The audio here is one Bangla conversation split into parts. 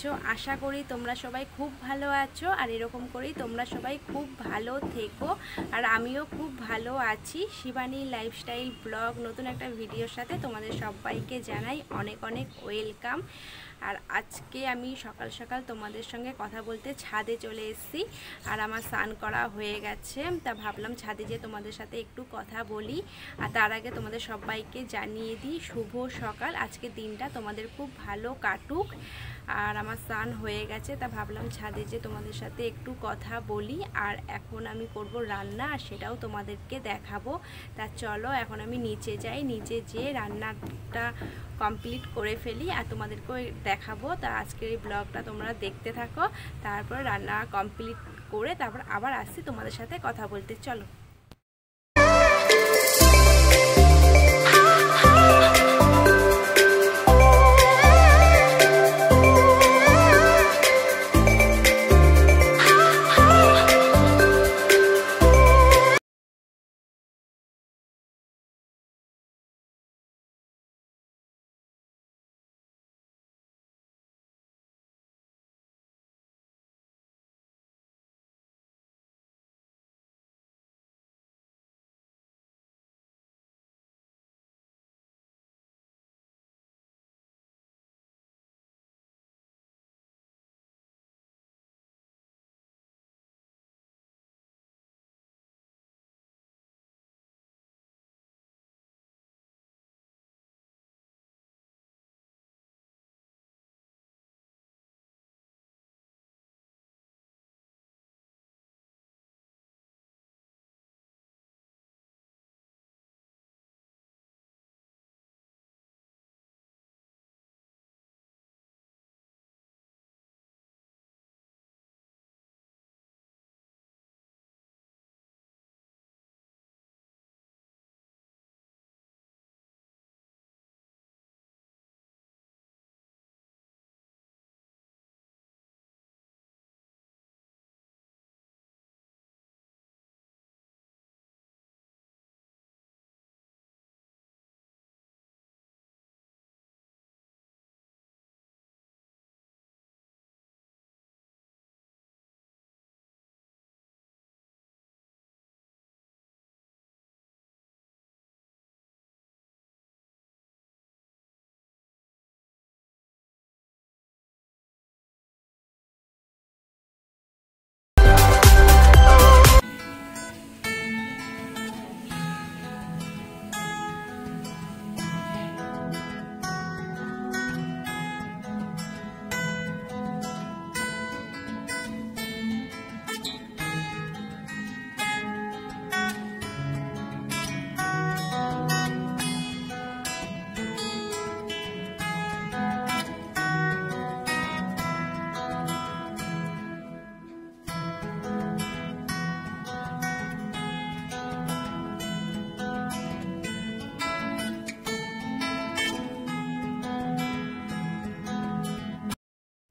আছো? আশা করি তোমরা সবাই খুব ভালো আছো, আর এরকম করেই তোমরা সবাই খুব ভালো থেকো। আর আমিও খুব ভালো আছি। শিবানী লাইফস্টাইল ব্লগ নতুন একটা ভিডিওর সাথে তোমাদের সবাইকে জানাই অনেক অনেক ওয়েলকাম। আর আজকে আমি সকাল সকাল তোমাদের সঙ্গে কথা বলতে ছাদে চলে এসেছি। আর আমার স্নান করা হয়ে গেছে, তা ভাবলাম ছাদে যেয়ে তোমাদের সাথে একটু কথা বলি। আর তার আগে তোমাদের সবাইকে জানিয়ে দিই শুভ সকাল। আজকে দিনটা তোমাদের খুব ভালো কাটুক। আর আমার স্নান হয়ে গেছে, তা ভাবলাম ছাদে যে তোমাদের সাথে একটু কথা বলি। আর এখন আমি করব রান্না, আর সেটাও তোমাদেরকে দেখাবো। তা চলো এখন আমি নিচে যাই, নিচে যেয়ে রান্নাটা কমপ্লিট করে ফেলি আর তোমাদেরকেও দেখাবো। তা আজকের এই ব্লগটা তোমরা দেখতে থাকো, তারপর রান্না কমপ্লিট করে তারপর আবার আসছি তোমাদের সাথে কথা বলতে। চলো।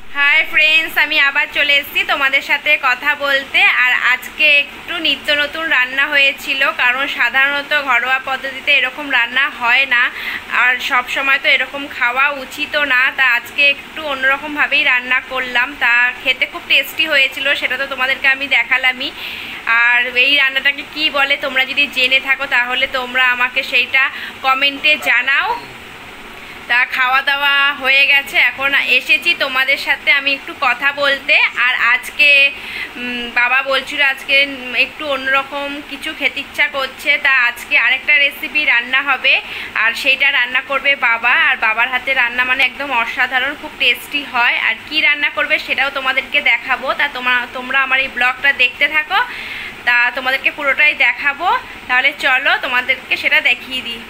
হাই ফ্রেন্ডস, আমি আবার চলে এসেছি তোমাদের সাথে কথা বলতে। আর আজকে একটু নিত্য নতুন রান্না হয়েছিল, কারণ সাধারণত ঘরোয়া পদ্ধতিতে এরকম রান্না হয় না, আর সব সময় তো এরকম খাওয়া উচিতও না। তা আজকে একটু অন্যরকমভাবেই রান্না করলাম, তা খেতে খুব টেস্টি হয়েছিল, সেটা তো তোমাদেরকে আমি দেখালামই। আর এই রান্নাটাকে কি বলে তোমরা যদি জেনে থাকো তাহলে তোমরা আমাকে সেইটা কমেন্টে জানাও। তা খাওয়া দাওয়া হয়ে গেছে, এখন এসেছি তোমাদের সাথে আমি একটু কথা বলতে। আর আজকে বাবা বলছিল আজকে একটু অন্যরকম কিছু খেতে ইচ্ছা করছে, তা আজকে আরেকটা রেসিপি রান্না হবে, আর সেইটা রান্না করবে বাবা। আর বাবার হাতে রান্না মানে একদম অসাধারণ, খুব টেস্টি হয়। আর কি রান্না করবে সেটাও তোমাদেরকে দেখাবো। তা তোমরা আমার এই ব্লগটা দেখতে থাকো, তা তোমাদেরকে পুরোটাই দেখাবো। তাহলে চলো তোমাদেরকে সেটা দেখিয়ে দিই।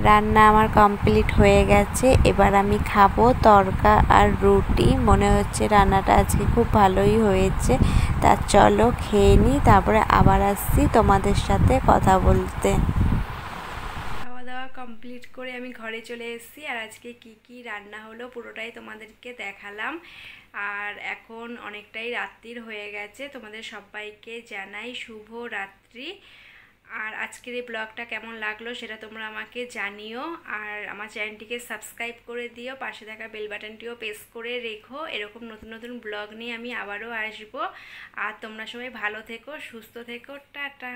রান্না আমার কমপ্লিট হয়ে গেছে। এবার আমি খাবো তড়কা আর রুটি। মনে হচ্ছে রান্নাটা আজকে খুব ভালোই হয়েছে। তা চলো খেয়ে নিই, তারপরে আবার আসছি তোমাদের সাথে কথা বলতে। খাওয়া দাওয়া কমপ্লিট করে আমি ঘরে চলে এসেছি, আর আজকে কি কি রান্না হলো পুরোটাই তোমাদেরকে দেখালাম। আর এখন অনেকটাই রাত্রির হয়ে গেছে, তোমাদের সবাইকে জানাই শুভ রাত্রি। আর আজকের এই ব্লগটা কেমন লাগলো সেটা তোমরা আমাকে জানিও, আর আমার চ্যানেলটিকে সাবস্ক্রাইব করে দিও, পাশে থাকা বেল বাটনটিও প্রেস করে রেখো। এরকম নতুন নতুন ব্লগ নিয়ে আমি আবারও আসবো। আর তোমরা সবাই ভালো থেকো, সুস্থ থেকো, টাটা।